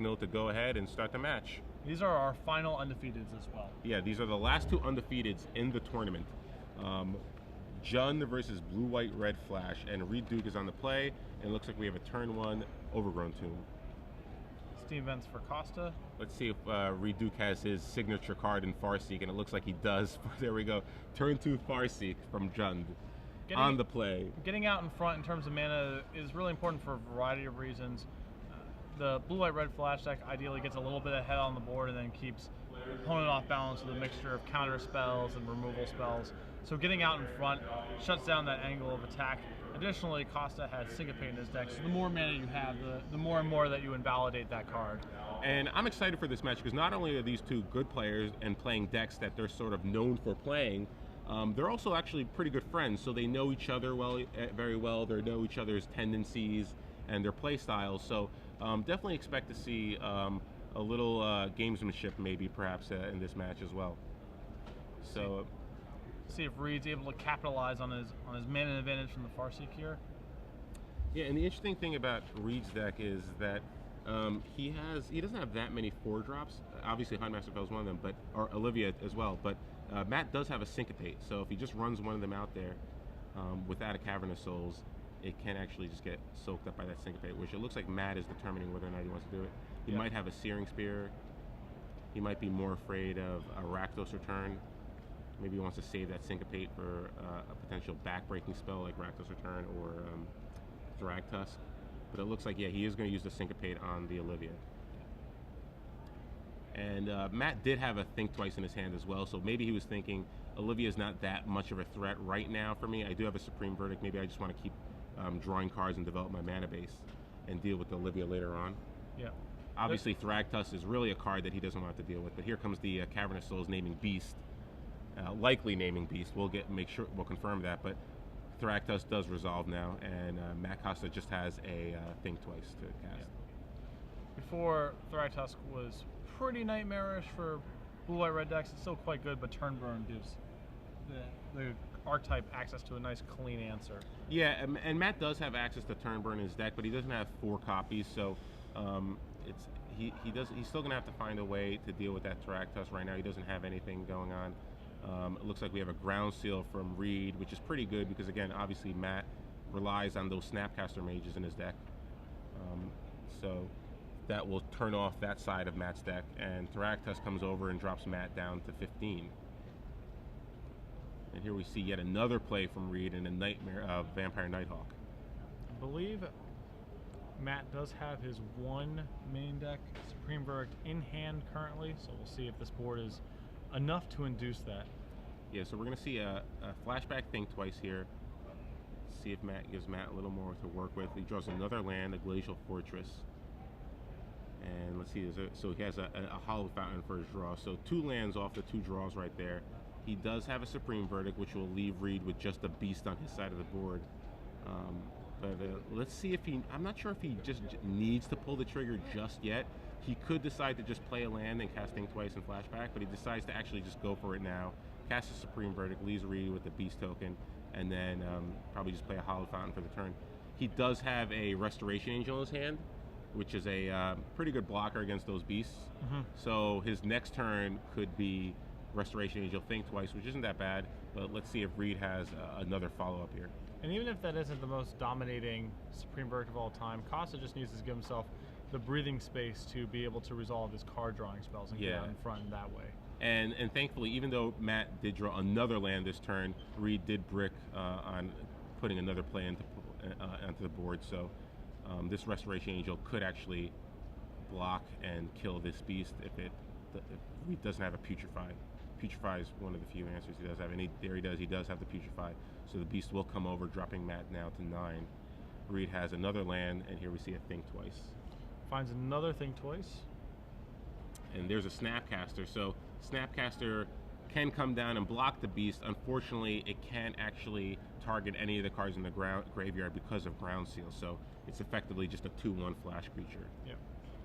signal to go ahead and start the match. These are our final undefeateds as well. Yeah, these are the last two undefeateds in the tournament. Jund versus Blue White Red Flash, and Reid Duke is on the play, and it looks like we have a turn 1 Overgrown Tomb. Steam Vents for Costa. Let's see if Reid Duke has his signature card in Farseek, and it looks like he does. There we go. Turn 2 Farseek from Jund on the play. Getting out in front in terms of mana is really important for a variety of reasons. The Blue White Red Flash deck ideally gets a little bit ahead on the board and then keeps opponent off balance with a mixture of counter spells and removal spells. So getting out in front shuts down that angle of attack. Additionally, Costa has Syncopate in his deck, so the more mana you have, the more and more that you invalidate that card. And I'm excited for this match because not only are these two good players and playing decks that they're sort of known for playing, they're also actually pretty good friends, so they know each other very well. They know each other's tendencies and their play styles, so definitely expect to see a little gamesmanship maybe perhaps in this match as well. So see if Reid's able to capitalize on his mana advantage from the Farseek here. Yeah, and the interesting thing about Reid's deck is that he doesn't have that many 4-drops. Obviously, Huntmaster Fell is one of them, or Olivia as well. But Matt does have a Syncopate, so if he just runs one of them out there without a Cavern of Souls, it can actually just get soaked up by that Syncopate, which it looks like Matt is determining whether or not he wants to do it. He might have a Searing Spear. He might be more afraid of a Rakdos Return. Maybe he wants to save that Syncopate for a potential back-breaking spell like Rakdos Return or Thragtusk. But it looks like, yeah, he is going to use the Syncopate on the Olivia. And Matt did have a Think Twice in his hand as well, so maybe he was thinking, Olivia is not that much of a threat right now for me. I do have a Supreme Verdict. Maybe I just want to keep drawing cards and develop my mana base and deal with the Olivia later on. Yeah. Obviously, Thragtusk is really a card that he doesn't want to deal with, but here comes the Cavern of Souls naming Beast. Likely naming Beast. We'll confirm that, but Thragtusk does resolve now, and Matt Costa just has a Think Twice to cast. Yeah. Before, Thragtusk was pretty nightmarish for Blue-White Red decks. It's still quite good, but Turn Burn gives the archetype access to a nice clean answer. Yeah, and Matt does have access to Turn Burn in his deck, but he doesn't have 4 copies, so he's still gonna have to find a way to deal with that Thragtusk right now. He doesn't have anything going on. It looks like we have a Ground Seal from Reid, which is pretty good because, again, obviously Matt relies on those Snapcaster Mages in his deck. So that will turn off that side of Matt's deck, and Thragtusk comes over and drops Matt down to 15. And here we see yet another play from Reid in a Vampire Nighthawk. I believe Matt does have his one main deck Supreme Verdict in hand currently, so we'll see if this board is enough to induce that. Yeah, so we're going to see a flashback Think Twice here. See if Matt gives Matt a little more to work with. He draws another land, a Glacial Fortress. And let's see, so he has a Hollow Fountain for his draw. So 2 lands off the 2 draws right there. He does have a Supreme Verdict, which will leave Reid with just a Beast on his side of the board. But let's see if I'm not sure if he just needs to pull the trigger just yet. He could decide to just play a land and cast Think Twice and flashback, but he decides to actually just go for it now. Cast a Supreme Verdict, leaves Reid with the Beast token, and then probably just play a Hollow Fountain for the turn. He does have a Restoration Angel in his hand, which is a pretty good blocker against those beasts. So his next turn could be Restoration Angel, Think Twice, which isn't that bad, but let's see if Reid has another follow-up here. And even if that isn't the most dominating Supreme Verdict of all time, Costa just needs to give himself the breathing space to be able to resolve his card drawing spells and get out in front in that way. And thankfully, even though Matt did draw another land this turn, Reid did brick on putting another play onto the board, so this Restoration Angel could actually block and kill this beast if Reid doesn't have a Putrefy. Putrefy is one of the few answers he does have, and he does have the Putrefy, so the beast will come over, dropping Matt now to 9. Reid has another land, and here we see a Think Twice. Finds another Think Twice. And there's a Snapcaster, so Snapcaster can come down and block the beast. Unfortunately, it can't actually target any of the cards in the graveyard because of Ground Seal, so it's effectively just a 2/1 flash creature. Yeah.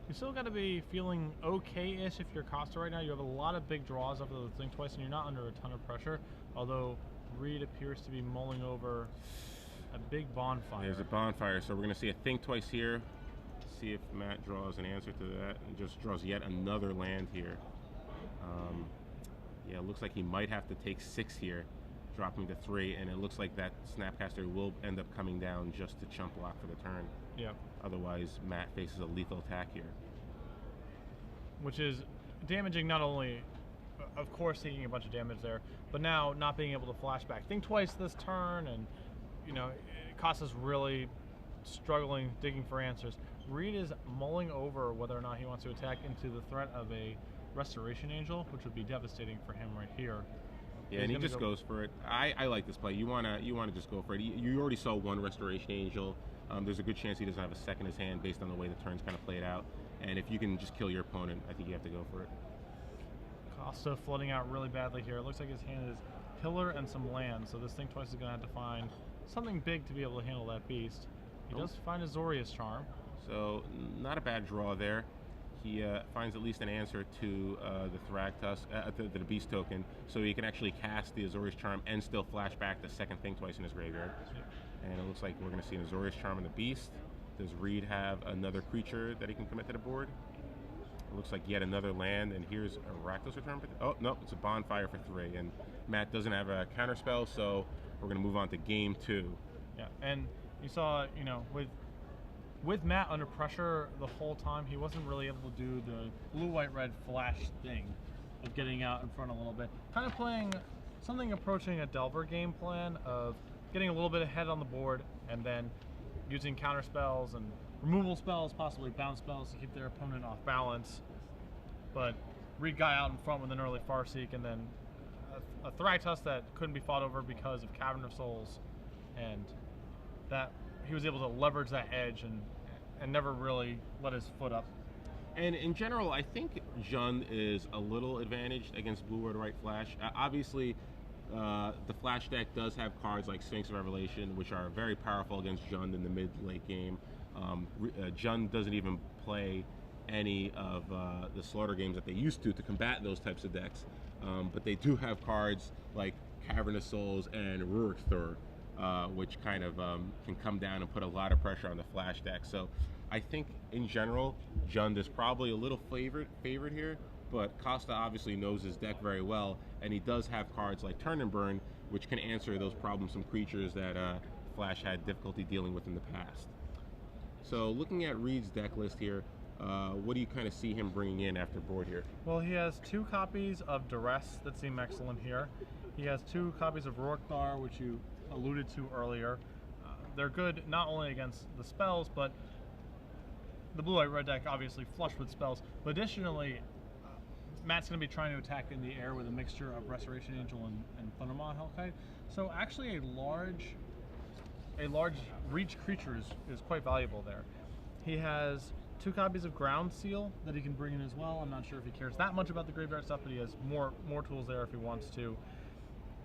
You still got to be feeling okay-ish if you're Costa right now. You have a lot of big draws after the Think Twice, and you're not under a ton of pressure, although Reid appears to be mulling over a big bonfire. There's a bonfire, so we're going to see a Think Twice here. see if Matt draws an answer to that and just draws yet another land here. Yeah, it looks like he might have to take 6 here, dropping to 3, and it looks like that Snapcaster will end up coming down just to chump block for the turn. Yeah. Otherwise, Matt faces a lethal attack here. Which is damaging, not only, of course, taking a bunch of damage there, but now not being able to flashback. Think twice this turn, and, you know, Costa's really struggling, digging for answers. Reid is mulling over whether or not he wants to attack into the threat of a Restoration Angel, which would be devastating for him right here. Yeah, and he just goes for it. I like this play. You wanna just go for it. You already saw one Restoration Angel. There's a good chance he doesn't have a second in his hand based on the way the turn's kind of played out. And if you can just kill your opponent, I think you have to go for it. Costa flooding out really badly here. It looks like his hand is pillar and some land, so this Think Twice is going to have to find something big to be able to handle that beast. He does find a Azorius Charm. So, not a bad draw there. He finds at least an answer to the Thragtusk, the beast token, so he can actually cast the Azorius Charm and still flash back the second Think Twice in his graveyard. And it looks like we're going to see an Azorius Charm and the beast. Does Reid have another creature that he can commit to the board? It looks like yet another land, and here's a Rakdos Return. Oh, no, it's a Bonfire for 3, and Matt doesn't have a counterspell, so we're going to move on to game 2. Yeah, and you saw, you know, with Matt under pressure the whole time, he wasn't really able to do the blue-white-red flash thing of getting out in front a little bit. Kind of playing something approaching a Delver game plan of getting a little bit ahead on the board and then using counter spells and removal spells, possibly bounce spells to keep their opponent off balance. But Reid got out in front with an early Farseek, and then a Thragtusk that couldn't be fought over because of Cavern of Souls, and that he was able to leverage that edge and never really let his foot up. And in general, I think Jund is a little advantaged against blue or white flash. Obviously, the flash deck does have cards like Sphinx of Revelation, which are very powerful against Jund in the mid-late game. Jund doesn't even play any of the slaughter games that they used to combat those types of decks. But they do have cards like Cavern of Souls and Rurik Thur, which kind of can come down and put a lot of pressure on the flash deck. So I think in general, Jund is probably a little favored here, but Costa obviously knows his deck very well, and he does have cards like Turn and Burn, which can answer those problemsome creatures that Flash had difficulty dealing with in the past. So looking at Reid's deck list here, what do you kind of see him bringing in after board here? Well, he has 2 copies of Duress that seem excellent here. He has 2 copies of Rurik Thar, which you alluded to earlier. They're good not only against the spells, but the blue-white-red deck obviously flush with spells. But additionally, Matt's going to be trying to attack in the air with a mixture of Restoration Angel and Thundermaw Hellkite. So actually a large reach creature is quite valuable there. He has 2 copies of Ground Seal that he can bring in as well. I'm not sure if he cares that much about the graveyard stuff, but he has more tools there if he wants to.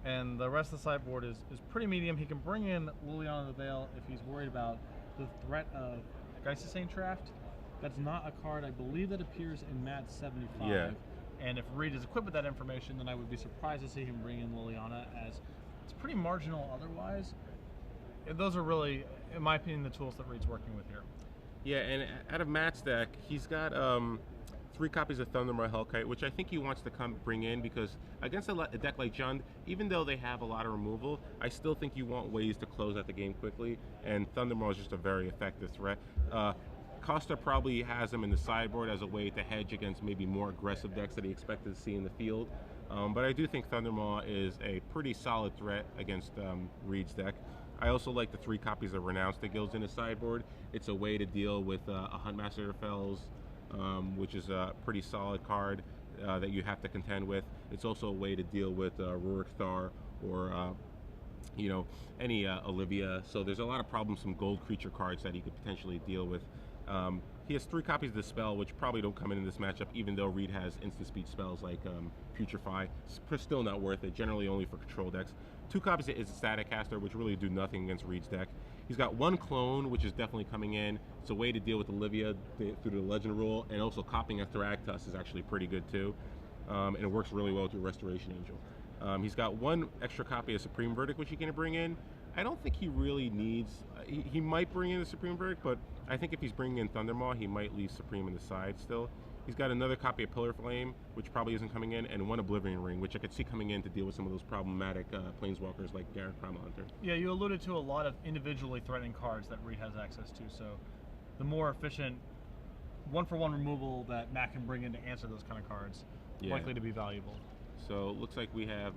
And the rest of the sideboard is pretty medium. He can bring in Liliana the Veil if he's worried about the threat of Geistesane Draft. That's not a card, I believe, that appears in Matt's 75. Yeah. And if Reid is equipped with that information, then I would be surprised to see him bring in Liliana, as it's pretty marginal otherwise. And those are really, in my opinion, the tools that Reid's working with here. Yeah, and out of Matt's deck, he's got 3 copies of Thundermaw Hellkite, which I think he wants to bring in because against a deck like Jund, even though they have a lot of removal, I still think you want ways to close out the game quickly, and Thundermaw is just a very effective threat. Costa probably has him in the sideboard as a way to hedge against maybe more aggressive decks that he expected to see in the field. But I do think Thundermaw is a pretty solid threat against Reid's deck. I also like the 3 copies of Renounce that goes in his sideboard. It's a way to deal with a Huntmaster Fells, which is a pretty solid card that you have to contend with. It's also a way to deal with Rurik Thar or any Olivia. So there's a lot of problems, some gold creature cards that he could potentially deal with. He has 3 copies of the spell, which probably don't come in this matchup, even though Reid has instant speed spells like Putrefy. It's still not worth it, generally only for control decks. 2 copies of Static Caster, which really do nothing against Reid's deck. He's got 1 clone, which is definitely coming in. It's a way to deal with Olivia through the Legend rule, and also copying a Thragtusk is actually pretty good too. And it works really well with Restoration Angel. He's got 1 extra copy of Supreme Verdict, which he can bring in. I don't think he really needs, he might bring in the Supreme Verdict, but I think if he's bringing in Thundermaw, he might leave Supreme in the side still. He's got another copy of Pillar Flame, which probably isn't coming in, and one Oblivion Ring, which I could see coming in to deal with some of those problematic Planeswalkers like Garrett Primal Hunter. Yeah, you alluded to a lot of individually threatening cards that Reid has access to, so the more efficient one-for-one removal that Matt can bring in to answer those kind of cards, likely to be valuable. So it looks like we have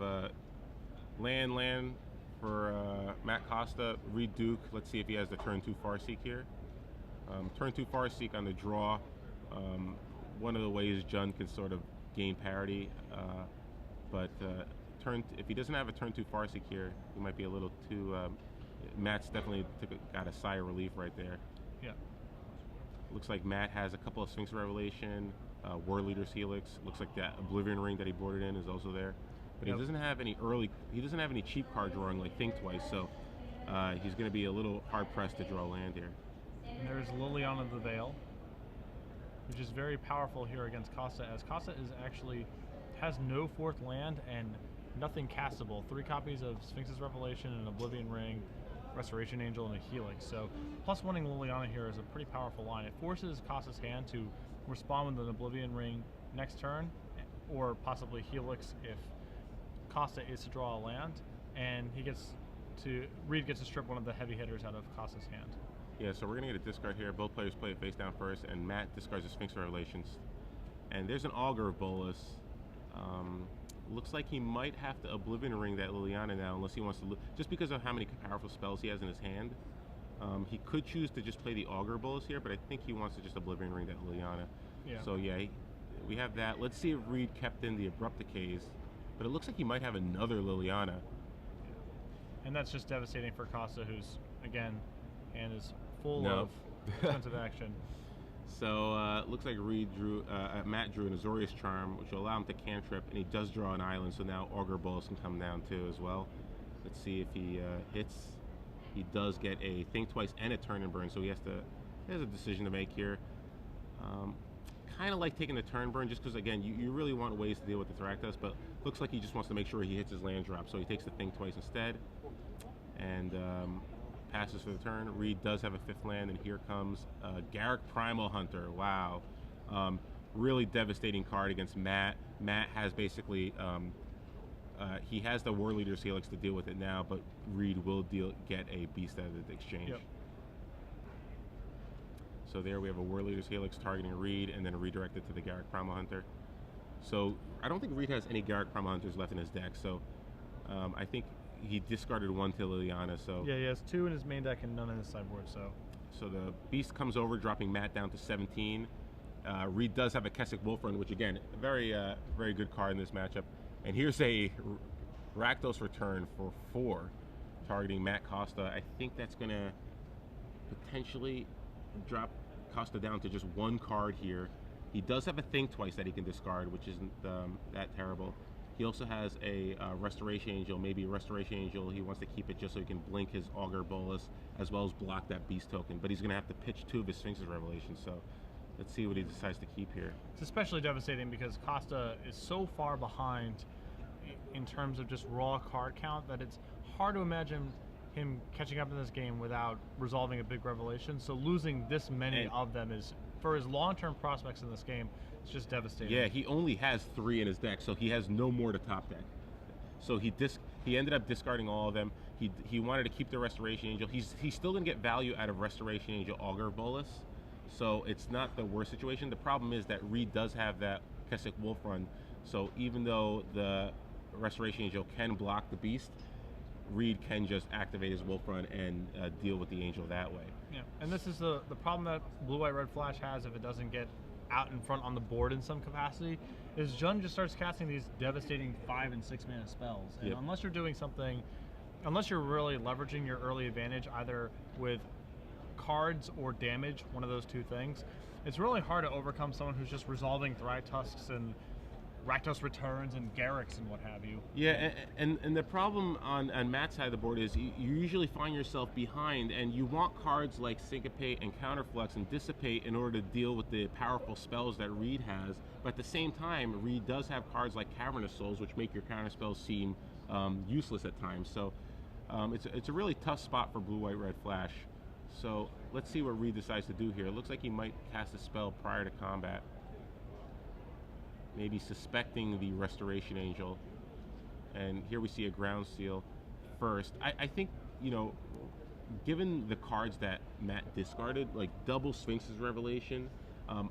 land for Matt Costa, Reid Duke. Let's see if he has the turn 2 Farseek here. Turn 2 Farseek on the draw. One of the ways Jun can sort of gain parity, but if he doesn't have a turn 2 Farseek here, he might be a little too. Matt's definitely got a sigh of relief right there. Yeah. Looks like Matt has a couple of Sphinx Revelation, War Leader's Helix. Looks like that Oblivion Ring that he boarded in is also there, but he doesn't have any He doesn't have any cheap card drawing like Think Twice, so he's going to be a little hard pressed to draw land here. And there's Liliana the Veil, which is very powerful here against Costa, as Costa has no 4th land and nothing castable. 3 copies of Sphinx's Revelation, an Oblivion Ring, Restoration Angel, and a Helix. So +1ing Liliana here is a pretty powerful line. It forces Costa's hand to respond with an Oblivion Ring next turn, or possibly Helix if Costa is to draw a land, and Reid gets to strip one of the heavy hitters out of Costa's hand. Yeah, so we're going to get a discard here. Both players play it face down first, and Matt discards the Sphinx Revelations. And there's an Augur of Bolas. Looks like he might have to Oblivion Ring that Liliana now, unless he wants to, just because of how many powerful spells he has in his hand. He could choose to just play the Augur Bolas here, but I think he wants to just Oblivion Ring that Liliana. Yeah. So yeah, we have that. Let's see if Reid kept in the Abrupt Decays, but it looks like he might have another Liliana. And that's just devastating for Costa, who's, again, hand is full of defensive action. So looks like Matt drew an Azorius Charm, which will allow him to cantrip, and he does draw an island, so now Augur Bolas can come down too as well. Let's see if he hits. He does get a Think Twice and a Turn and Burn, so he has a decision to make here. Kind of like taking the Turn Burn, just because, again, you really want ways to deal with the Thractus, but looks like he just wants to make sure he hits his land drop, so he takes the Think Twice instead, and passes for the turn. Reid does have a 5th land, and here comes Garrett Primal Hunter. Wow. Really devastating card against Matt. Matt has basically, he has the War Leader's Helix to deal with it now, but Reid will get a beast out of the exchange. Yep. So there we have a War Leader's Helix targeting Reid, and then redirected to the Garrett Primal Hunter. So I don't think Reid has any Garrett Primal Hunters left in his deck, so I think he discarded 1 to Liliana, so... Yeah, he has 2 in his main deck and none in his sideboard, so... So the Beast comes over, dropping Matt down to 17. Reid does have a Keswick Wolf Run, which, again, a very good card in this matchup. And here's a Rakdos Return for 4, targeting Matt Costa. I think that's going to potentially drop Costa down to just 1 card here. He does have a Think Twice that he can discard, which isn't that terrible. He also has a Restoration Angel, maybe a Restoration Angel. He wants to keep it just so he can blink his Augur Bolas, as well as block that Beast token. But he's going to have to pitch 2 of his Sphinx's Revelations, so let's see what he decides to keep here. It's especially devastating because Costa is so far behind in terms of just raw card count that it's hard to imagine him catching up in this game without resolving a big revelation. So losing this many of them is, for his long-term prospects in this game, it's just devastating. Yeah, he only has 3 in his deck, so he has no more to top deck. So he ended up discarding all of them. He wanted to keep the Restoration Angel. He's still going to get value out of Restoration Angel Augur Bolas, so it's not the worst situation. The problem is that Reid does have that Keswick Wolf Run, so even though the Restoration Angel can block the Beast, Reid can just activate his Wolf Run and deal with the Angel that way. Yeah, and this is the problem that Blue-White-Red Flash has if it doesn't get out in front on the board in some capacity, is Jun just starts casting these devastating 5 and 6 mana spells. And unless you're doing something, unless you're really leveraging your early advantage either with cards or damage, one of those 2 things, it's really hard to overcome someone who's just resolving Thrytusks and Rakdos Returns and Garrix and what have you. Yeah, and the problem on Matt's side of the board is you usually find yourself behind, and you want cards like Syncopate and Counterflux and Dissipate in order to deal with the powerful spells that Reid has. But at the same time, Reid does have cards like Cavernous Souls, which make your counter spells seem useless at times. So it's a really tough spot for Blue-White-Red Flash. So let's see what Reid decides to do here. It looks like he might cast a spell prior to combat. Maybe suspecting the Restoration Angel. And here we see a Ground Seal first. I think, you know, given the cards that Matt discarded, like double Sphinx's Revelation,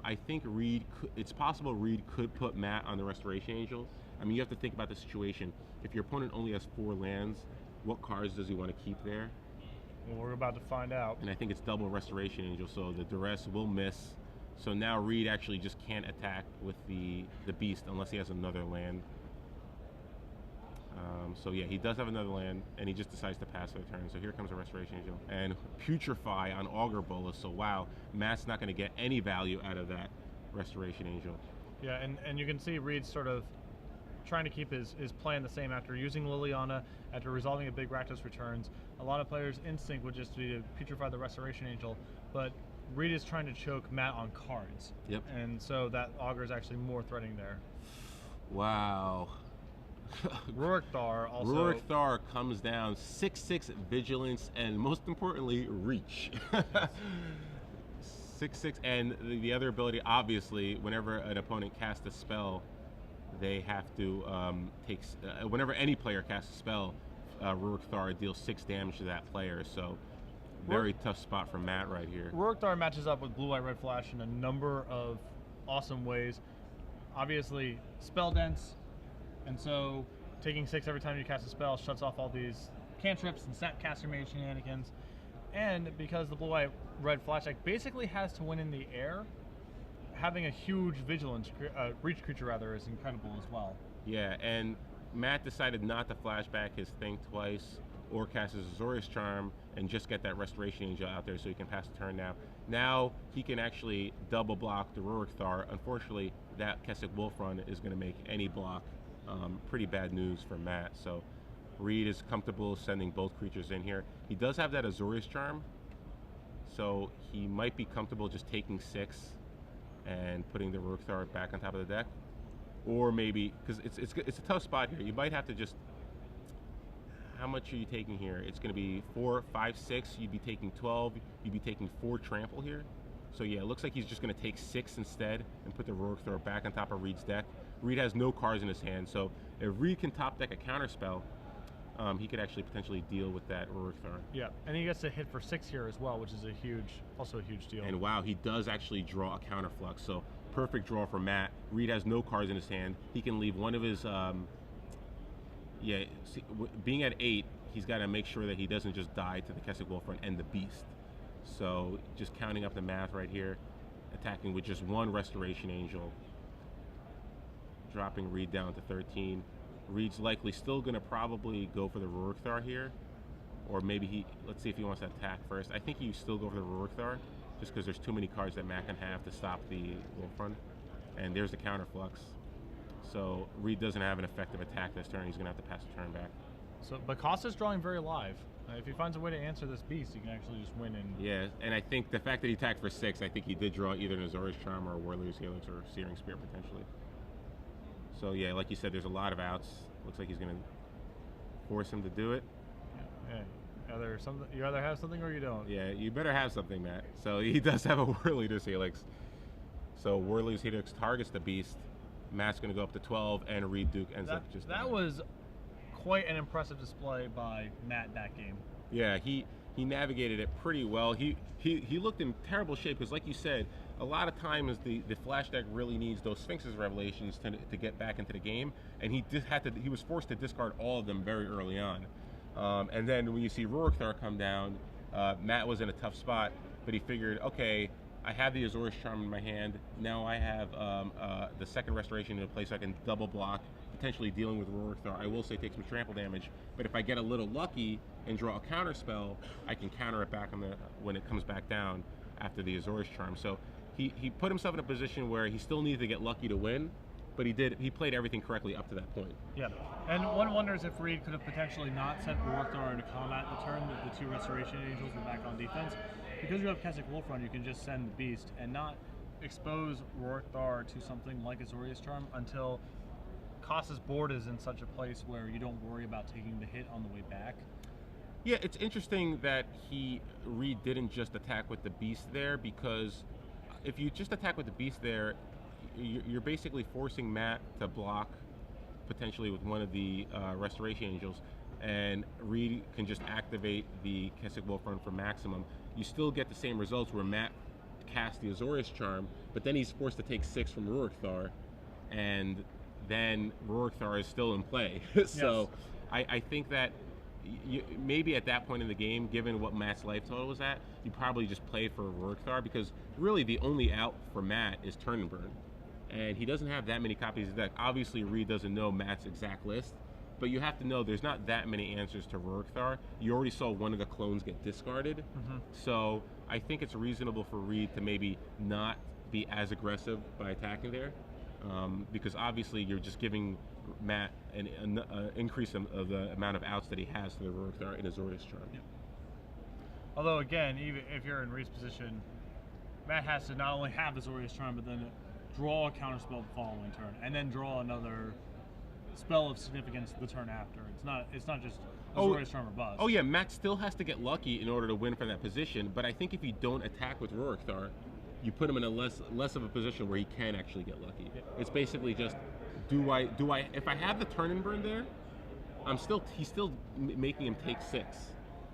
I think Reid, it's possible Reid could put Matt on the Restoration Angel. I mean, you have to think about the situation. If your opponent only has 4 lands, what cards does he want to keep there? Well, we're about to find out. And I think it's double Restoration Angel, so the duress will miss. So now Reid actually just can't attack with the beast unless he has another land. So yeah, he does have another land, and he just decides to pass the turn. So here comes a Restoration Angel. And Putrefy on Augur Bolus, so wow, Matt's not going to get any value out of that Restoration Angel. Yeah, and you can see Reid sort of trying to keep his plan the same after using Liliana, after resolving a big Rakdos returns. A lot of players' instinct would just be to putrefy the Restoration Angel, but Reid is trying to choke Matt on cards. Yep. And so that Augur is actually more threatening there. Wow. Rurik Thar also. Rurik Thar comes down, 6/6 Vigilance, and most importantly, Reach. 6/6, and the other ability, obviously, whenever an opponent casts a spell, they have to whenever any player casts a spell, Rurik Thar deals 6 damage to that player. So very tough spot for Matt right here. Rurik Thar matches up with Blue White Red Flash in a number of awesome ways. Obviously, spell dense, and so taking 6 every time you cast a spell shuts off all these cantrips and Snapcaster Mage shenanigans. And because the Blue White Red Flash deck basically has to win in the air, having a huge vigilance reach creature rather is incredible as well. Yeah, and Matt decided not to flashback his Think Twice or cast his Azorius Charm and just get that Restoration Angel out there so he can pass the turn now. Now he can actually double block the Rurik Thar. Unfortunately, that Kessig Wolf Run is going to make any block pretty bad news for Matt. So Reid is comfortable sending both creatures in here. He does have that Azorius Charm, so he might be comfortable just taking 6 and putting the Rurik Thar back on top of the deck. Or maybe, because it's a tough spot here, you might have to just, how much are you taking here? It's going to be 4, 5, 6, you'd be taking 12, you'd be taking 4 trample here. So yeah, it looks like he's just going to take 6 instead and put the Rurik Thar back on top of Reid's deck. Reid has no cards in his hand, so if Reid can top deck a counterspell, he could actually potentially deal with that Rurik Thar. Yeah, and he gets to hit for 6 here as well, which is also a huge deal. And wow, he does actually draw a counterflux, so perfect draw for Matt. Reid has no cards in his hand. He can leave one of his, being at 8, he's got to make sure that he doesn't just die to the Kessig Wolf Run and the Beast. So just counting up the math right here, attacking with just 1 Restoration Angel, dropping Reid down to 13. Reid's likely still going to probably go for the Rurik Thar here, or maybe let's see if he wants to attack first. I think you still go for the Rurik Thar, just because there's too many cards that Matt can have to stop the Wolf Run. And there's the counterflux. So Reid doesn't have an effective attack this turn. He's going to have to pass the turn back. So, but Costa's drawing very live. If he finds a way to answer this beast, he can actually just win. Yeah, and I think the fact that he attacked for 6, I think he did draw either an Azorius Charm or a Warrior's Helix or Searing Spear potentially. So yeah, like you said, there's a lot of outs. Looks like he's going to force him to do it. Yeah. You either have something or you don't. Yeah, you better have something, Matt. So he does have a Warrior's Helix. So Warrior's Helix targets the beast. Matt's going to go up to 12, and Reid Duke ends up just... That was quite an impressive display by Matt that game. Yeah, he navigated it pretty well. He looked in terrible shape because, like you said, a lot of times the Flash deck really needs those Sphinx's Revelations to get back into the game, and he was forced to discard all of them very early on. And then when you see Rurik Thar come down, Matt was in a tough spot, but he figured, okay, I have the Azorius Charm in my hand. Now I have the second Restoration in place, so I can double block, potentially dealing with Rurik Thar. I will say take some trample damage, but if I get a little lucky and draw a counter spell, I can counter it back when it comes back down after the Azorius Charm. So he put himself in a position where he still needed to get lucky to win, but he played everything correctly up to that point. Yeah, and one wonders if Reid could have potentially not sent Rurik Thar into combat the turn that the 2 Restoration Angels were back on defense. Because you have Kessig Wolf Run, you can just send the Beast and not expose Rurik Thar to something like Azorius Charm until Costa's board is in such a place where you don't worry about taking the hit on the way back. Yeah, it's interesting that Reid didn't just attack with the beast there, because if you just attack with the beast there, you're basically forcing Matt to block potentially with one of the Restoration Angels, and Reid can just activate the Keswick Wolfrun for maximum. You still get the same results where Matt casts the Azorius Charm, but then he's forced to take 6 from Rurik Thar, and then Rurik Thar is still in play. So yes. I think that maybe at that point in the game, given what Matt's life total was at, you probably just play for Rurik Thar, because really the only out for Matt is Turn and Burn. And he doesn't have that many copies of the deck. Obviously, Reid doesn't know Matt's exact list, but you have to know there's not that many answers to Rurik Thar. You already saw one of the clones get discarded. So I think it's reasonable for Reid to maybe not be as aggressive by attacking there, because obviously you're just giving Matt an increase of the amount of outs that he has to the Rurik Thar in Azorius Charm. Yep. Although, again, even if you're in Reid's position, Matt has to not only have Azorius Charm, but then draw a counterspell the following turn, and then draw another spell of significance the turn after. It's not just Azorius Charm or bust. Oh yeah, Matt still has to get lucky in order to win from that position, but I think if you don't attack with Rurik Thar, you put him in a less of a position where he can actually get lucky. Yeah. It's basically just, if I have the Turn and Burn there, he's still making him take 6.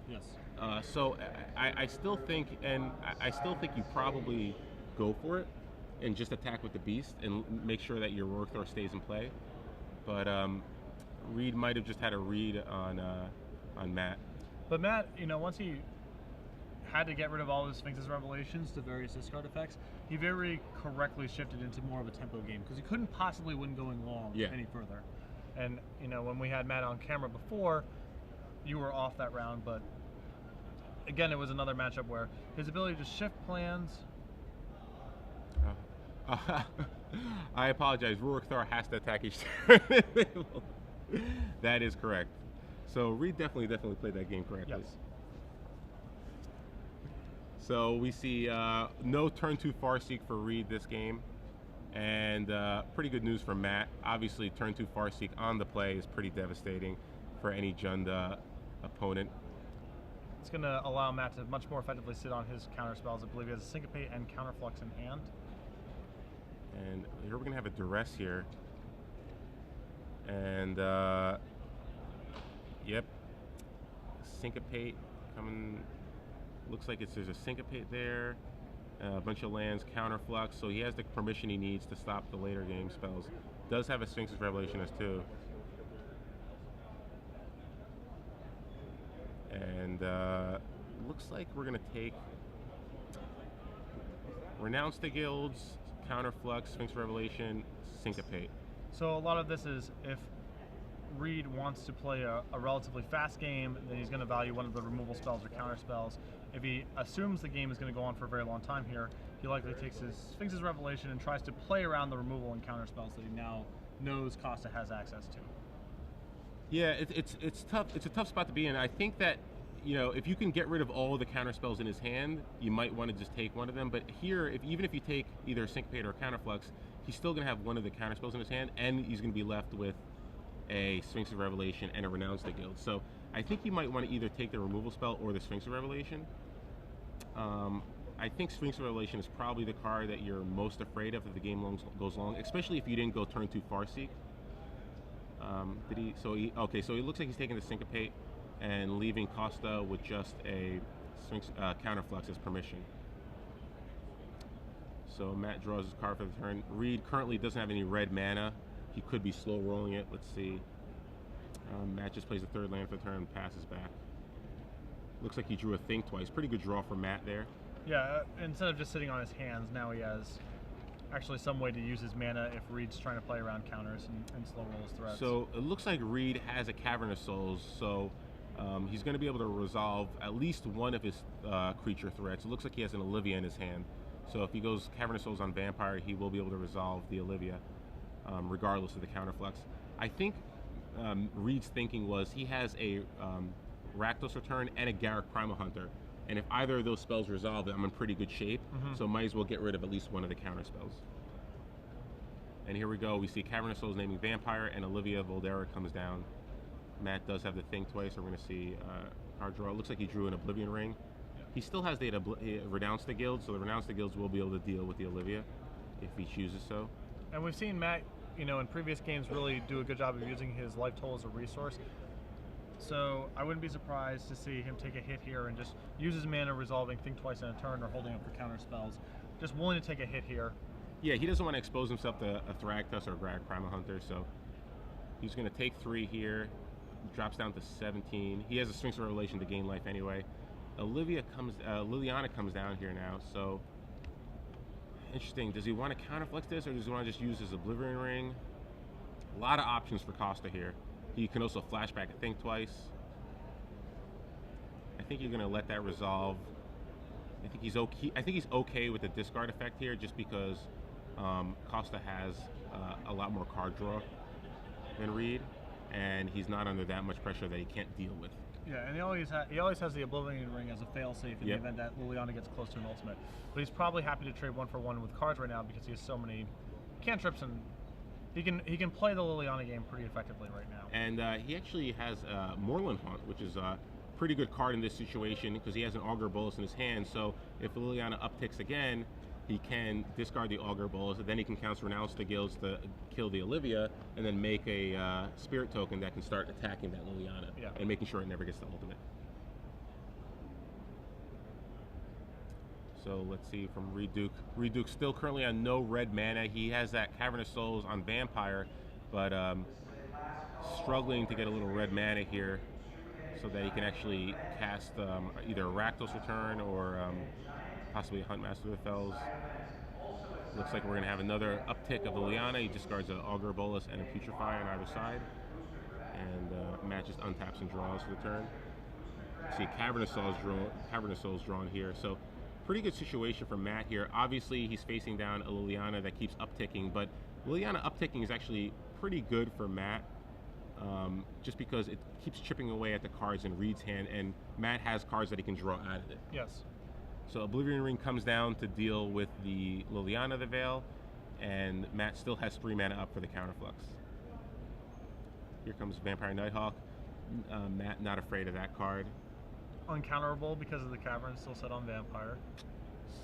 Yes. So I still think you probably go for it and just attack with the beast and make sure that your Rurik Thar stays in play. But Reid might have just had a read on Matt. But Matt, once he had to get rid of all his Sphinx's Revelations to various discard effects, he very correctly shifted into more of a tempo game, because he couldn't possibly win going long any further. And when we had Matt on camera before, you were off that round, but again, it was another matchup where his ability to shift plans. I apologize. Rurik Thar has to attack each turn. That is correct. So Reid definitely played that game correctly. Yes. So we see no turn 2 Farseek for Reid this game, and pretty good news for Matt. Obviously, turn 2 Farseek on the play is pretty devastating for any Junda opponent. It's going to allow Matt to much more effectively sit on his counter spells. I believe he has a Syncopate and Counterflux in hand. And here we're going to have a Duress here. And, yep. Syncopate coming. Looks like there's a Syncopate there. A bunch of lands, Counterflux. So he has the permission he needs to stop the later game spells. Does have a Sphinx's Revelation as too. And looks like we're going to take Renounce the Guilds, Counterflux, Sphinx Revelation, Syncopate. So a lot of this is, if Reid wants to play a relatively fast game, then he's going to value one of the removal spells or counter spells. If he assumes the game is going to go on for a very long time here, he likely takes his Sphinx's Revelation and tries to play around the removal and counter spells that he now knows Costa has access to. Yeah, it's tough. It's a tough spot to be in. I think that, if you can get rid of all the counter spells in his hand, you might want to just take one of them. But here, even if you take either a Syncopate or a Counterflux, he's still going to have one of the counter spells in his hand, and he's going to be left with a Sphinx of Revelation and a Renounce the Guild. So I think you might want to either take the removal spell or the Sphinx of Revelation. I think Sphinx of Revelation is probably the card that you're most afraid of if the game goes long, especially if you didn't go turn 2 Farseek. So he looks like he's taking the Syncopate and leaving Costa with just a Sphinx Counterflux as permission. So Matt draws his card for the turn. Reid currently doesn't have any red mana. He could be slow rolling it. Let's see. Matt just plays the 3rd land for the turn and passes back. Looks like he drew a Think twice. Pretty good draw for Matt there. Yeah, instead of just sitting on his hands, now he has actually some way to use his mana if Reid's trying to play around counters and slow roll his threats. So it looks like Reid has a Cavern of Souls, so he's going to be able to resolve at least one of his creature threats. It looks like he has an Olivia in his hand. So if he goes Cavern of Souls on Vampire, he will be able to resolve the Olivia, regardless of the Counterflux. I think Reid's thinking was he has a Rakdos Return and a Garruk Primal Hunter. And if either of those spells resolve, I'm in pretty good shape. So might as well get rid of at least one of the counter spells. And here we go. We see Cavern of Souls naming Vampire, and Olivia Voldera comes down. Matt does have the Think Twice, so we're going to see card draw. It looks like he drew an Oblivion Ring. Yeah. He still has the Renounce the Guild, so the Renounce the Guilds will be able to deal with the Olivia if he chooses so. And we've seen Matt, in previous games really do a good job of using his life total as a resource. So I wouldn't be surprised to see him take a hit here and just use his mana resolving Think Twice in a turn or holding up for counter spells. Just willing to take a hit here. Yeah, he doesn't want to expose himself to a Thragtusk or a Garruk Primal Hunter, so he's going to take 3 here. Drops down to 17. He has a Sphinx of Revelation to gain life anyway. Liliana comes down here now, so interesting. Does he want to counterflex this, or does he want to just use his Oblivion Ring? A lot of options for Costa here. He can also flashback and Think Twice. I think you're going to let that resolve. I think he's okay with the discard effect here, just because Costa has a lot more card draw than Reid, and he's not under that much pressure that he can't deal with. Yeah, and he always has the Oblivion Ring as a failsafe in the event that Liliana gets close to an ultimate. But he's probably happy to trade 1-for-1 with cards right now because he has so many cantrips, and he can play the Liliana game pretty effectively right now. And he actually has Moorland Haunt, which is a pretty good card in this situation because he has an Augur Bolus in his hand. So if Liliana upticks again, he can discard the Augur Bolus, and then he can counter Renounce the Guilds to kill the Olivia, and then make a Spirit token that can start attacking that Liliana and making sure it never gets the ultimate. So let's see from Reid Duke. Reid Duke still currently on no red mana. He has that Cavernous Souls on Vampire, but struggling to get a little red mana here so that he can actually cast either a Rakdos Return or possibly a Huntmaster of the Fells. Looks like we're going to have another uptick of Liliana. He discards an Augur Bolus and a Putrefy on either side. And Matt just untaps and draws for the turn. See Cavernous Souls drawn here. So pretty good situation for Matt here. Obviously he's facing down a Liliana that keeps upticking, but Liliana upticking is actually pretty good for Matt. Just because it keeps chipping away at the cards in Reid's hand, and Matt has cards that he can draw out of it. Yes. So Oblivion Ring comes down to deal with the Liliana the Veil, and Matt still has 3 mana up for the counterflux. Here comes Vampire Nighthawk. Matt not afraid of that card. Uncounterable because of the Cavern still set on Vampire.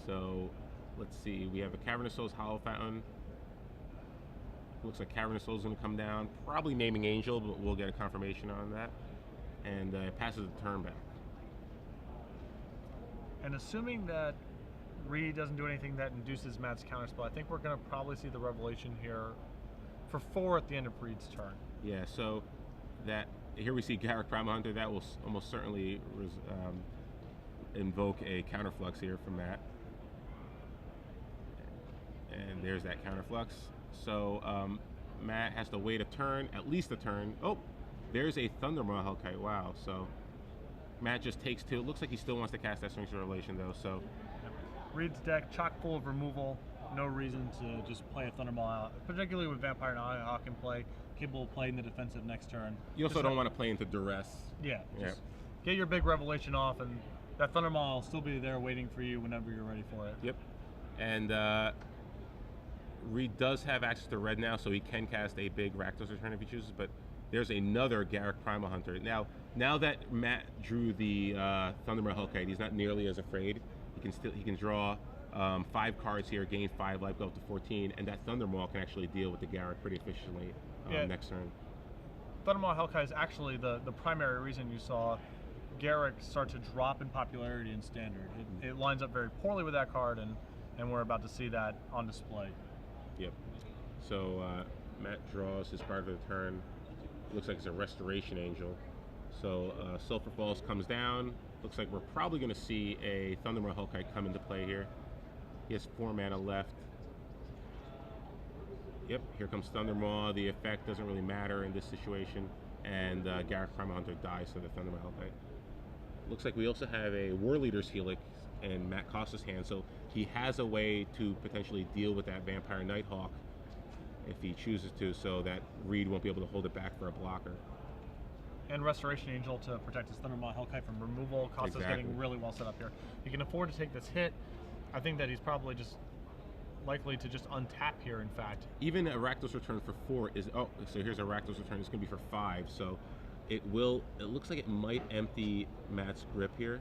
So let's see, we have a Cavernous Souls Hollow Fountain. Looks like Cavernous Souls is going to come down, probably Naming Angel, but we'll get a confirmation on that. And passes the turn back. And assuming that Reid doesn't do anything that induces Matt's counterspell, I think we're going to probably see the Revelation here for 4 at the end of Reid's turn. Yeah, so that here we see Garruk Primal Hunter. That will almost certainly invoke a counterflux here from Matt. And there's that counterflux. So Matt has to wait a turn, at least a turn. Oh, there's a Thundermaw Hellkite. Wow. So Matt just takes 2. It looks like he still wants to cast that Sphinx of Revelation though. So Reid's deck chock full of removal. No reason to just play a Thundermaw out, particularly with Vampire Nighthawk in play, capable of playing the defensive next turn. You also don't want to play into duress. Yeah. Just get your big Revelation off, and that Thundermaw will still be there waiting for you whenever you're ready for it. Yep. And Reid does have access to red now, so he can cast a big Rakdos Return if he chooses, but there's another Garruk Primal Hunter. Now that Matt drew the Thundermaw Hellkite, he's not nearly as afraid. He can draw 5 cards here, gain 5 life, go up to 14, and that Thundermaw can actually deal with the Garruk pretty efficiently next turn. Thundermaw Hellkite is actually the primary reason you saw Garruk start to drop in popularity in Standard. It lines up very poorly with that card, and we're about to see that on display. Yep. So Matt draws his card for the turn. Looks like it's a Restoration Angel. So Sulphur Falls comes down. Looks like we're probably going to see a Thundermaw Hellkite come into play here. He has 4 mana left. Yep, here comes Thundermaw. The effect doesn't really matter in this situation. And Garruk Primal Hunter dies to the Thundermaw Hellkite. Looks like we also have a War Leader's Helix in Matt Costa's hand, so he has a way to potentially deal with that Vampire Nighthawk if he chooses to, so that Reid won't be able to hold it back for a blocker. And Restoration Angel to protect his Thundermaw Hellkite from removal. Costa's getting really well set up here. He can afford to take this hit. I think that he's probably just likely to just untap here, in fact. Even a Rakdos Return for 4 is... Oh, so here's a Rakdos Return. It's going to be for 5, so It looks like it might empty Matt's grip here.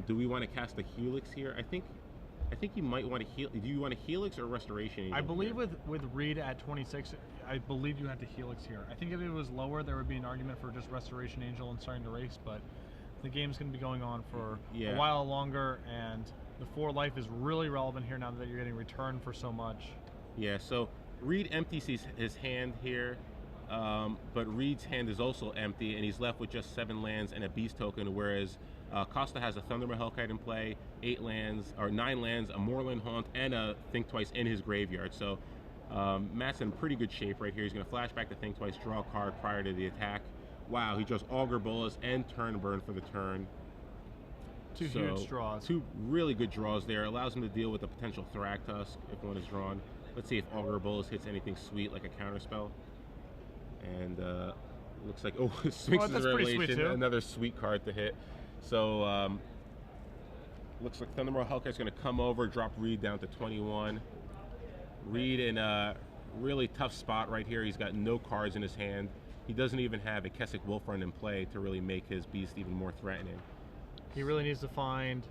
Do we want to cast a Helix here? I think you might want to heal. Do you want a Helix or Restoration Angel? I believe here? with Reid at 26, I believe you have to Helix here. I think if it was lower, there would be an argument for just Restoration Angel and starting to race, but the game's going to be going on for a while longer, and the 4 life is really relevant here now that you're getting return for so much. Yeah, so Reid empties his hand here, but Reid's hand is also empty, and he's left with just 7 lands and a Beast token, whereas Costa has a Thunderbolt Hellkite in play, 9 lands, a Moorland Haunt, and a Think Twice in his graveyard. So Matt's in pretty good shape right here. He's going to flash back to Think Twice, draw a card prior to the attack. Wow, he draws Augur Bolus and Turn Burn for the turn. Two huge draws. 2 really good draws there. Allows him to deal with the potential Thragtusk if one is drawn. Let's see if Augur Bolus hits anything sweet like a counterspell. And looks like, Sphinx's Revelation, another sweet card to hit. So looks like Thunderbolt Hellkite's going to come over, drop Reid down to 21. Reid in a really tough spot right here. He's got no cards in his hand. He doesn't even have a Kessig Wolfrun in play to really make his beast even more threatening. He really needs to find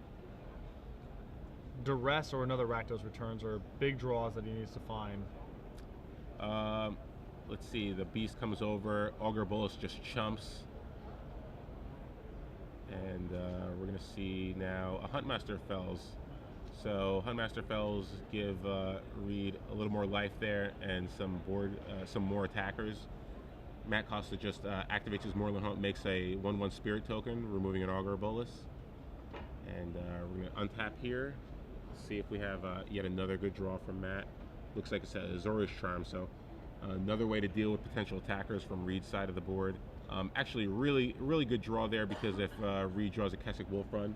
Duress or another Rakdos Returns, or big draws that he needs to find. Let's see, the beast comes over, Augur Bolus just chumps. And we're going to see now a Huntmaster Fells. So Huntmaster Fells give Reid a little more life there and some more attackers. Matt Costa just activates his Moorland Haunt, makes a 1/1 Spirit token, removing an Augur Bolus. And we're going to untap here, see if we have yet another good draw from Matt. Looks like it's a Azorius Charm, so another way to deal with potential attackers from Reid's side of the board. Actually, really good draw there, because if Reid draws a Kessig Wolfrun,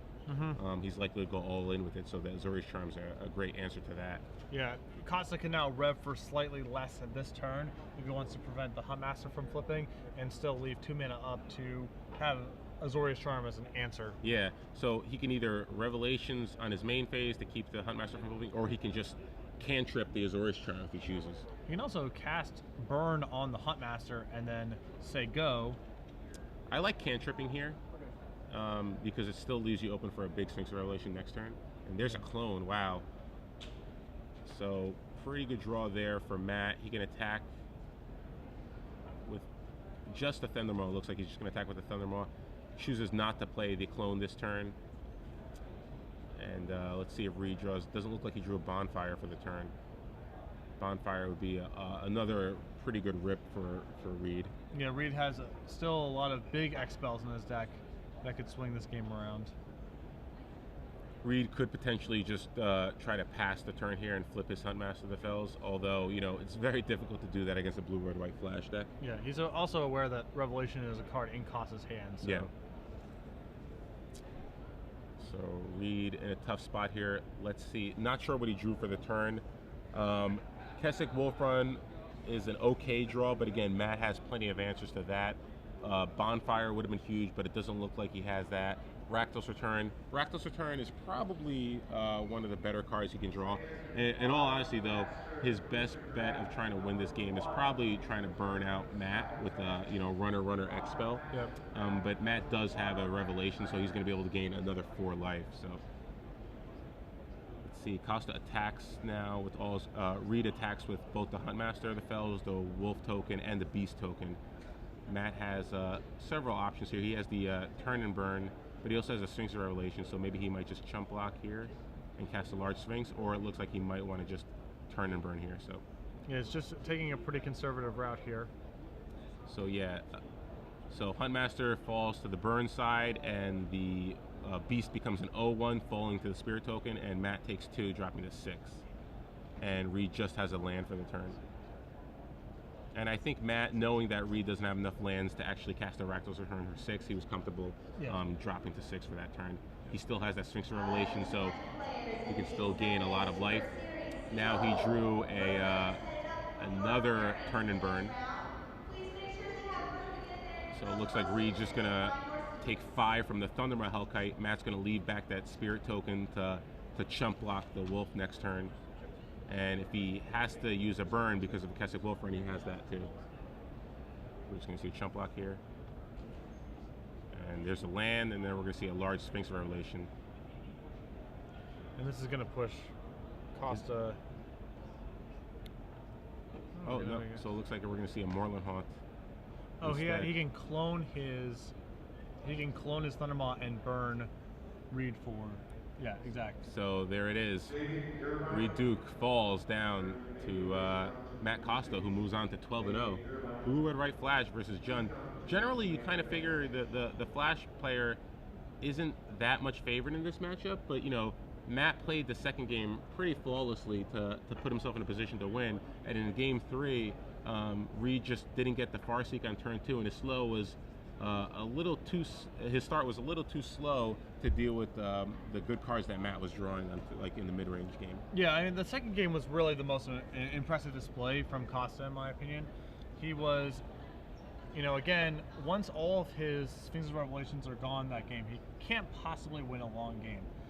he's likely to go all in with it, so the Azorius Charm's a great answer to that. Yeah, Costa can now rev for slightly less at this turn if he wants to prevent the Huntmaster from flipping and still leave 2 mana up to have Azorius Charm as an answer. Yeah, so he can either Revelations on his main phase to keep the Huntmaster from flipping, or he can just cantrip the Azorius Charm if he chooses. You can also cast Burn on the Huntmaster and then say go. I like cantripping here because it still leaves you open for a big Sphinx Revelation next turn. And there's a clone, wow. So pretty good draw there for Matt. He can attack with just a Thundermaw. Looks like he's just going to attack with a Thundermaw. Chooses not to play the clone this turn. And let's see if Reid draws. Doesn't look like he drew a Bonfire for the turn. Bonfire would be another pretty good rip for Reid. Yeah, Reid has still a lot of big X spells in his deck that could swing this game around. Reid could potentially just try to pass the turn here and flip his Huntmaster of the Fells, although, you know, it's very difficult to do that against a blue, red, white flash deck. Yeah, he's also aware that Revelation is a card in Costa's hand. So. Yeah. So Reid in a tough spot here. Let's see. Not sure what he drew for the turn. Kessig Wolfrun is an okay draw, but again, Matt has plenty of answers to that. Bonfire would have been huge, but it doesn't look like he has that. Rakdos Return. Rakdos Return is probably one of the better cards he can draw. In all honesty, though, his best bet of trying to win this game is probably trying to burn out Matt with a runner X spell. Yep. But Matt does have a Revelation, so he's going to be able to gain another 4 life. So let's see. Costa attacks now with all. Reid attacks with both the Huntmaster of the Fells, the Wolf token, and the Beast token. Matt has several options here. He has the Turn and Burn, but he also has a Sphinx of Revelation, so maybe he might just chump block here and cast a large Sphinx, or it looks like he might want to just Turn and Burn here. So yeah, it's just taking a pretty conservative route here. So yeah, so Huntmaster falls to the Burn side, and the Beast becomes an 0/1, falling to the Spirit token, and Matt takes 2, dropping to 6. And Reid just has a land for the turn. And I think Matt, knowing that Reid doesn't have enough lands to actually cast a Rakdos Return for 6, he was comfortable dropping to 6 for that turn. He still has that Sphinx of Revelation, so he can still gain a lot of life. Now he drew another Turn and Burn. So it looks like Reid's just going to take 5 from the Thundermaw Hellkite. Matt's going to leave back that Spirit token to chump block the Wolf next turn. And if he has to use a burn because of Kessig Wolfrun, he has that too. We're just going to see a chump block here. And there's a land, and then we're going to see a large Sphinx Revelation. And this is going to push Costa. Oh, no. So it looks like we're going to see a Moorland Haunt. Oh, he can clone his Thundermaw and burn Reid for. Yeah, exactly. So there it is. Reid Duke falls down to Matt Costa, who moves on to 12-0. Blue Red Right Flash versus Jund. Generally, you kind of figure the Flash player isn't that much favored in this matchup, but you know, Matt played the second game pretty flawlessly to put himself in a position to win. And in game 3, Reid just didn't get the Farseek on turn 2, and his slow was his start was a little too slow to deal with the good cards that Matt was drawing on, like in the mid-range game. Yeah, I mean the second game was really the most impressive display from Costa, in my opinion. He was, you know, again, once all of his Sphinx Revelations are gone that game, he can't possibly win a long game.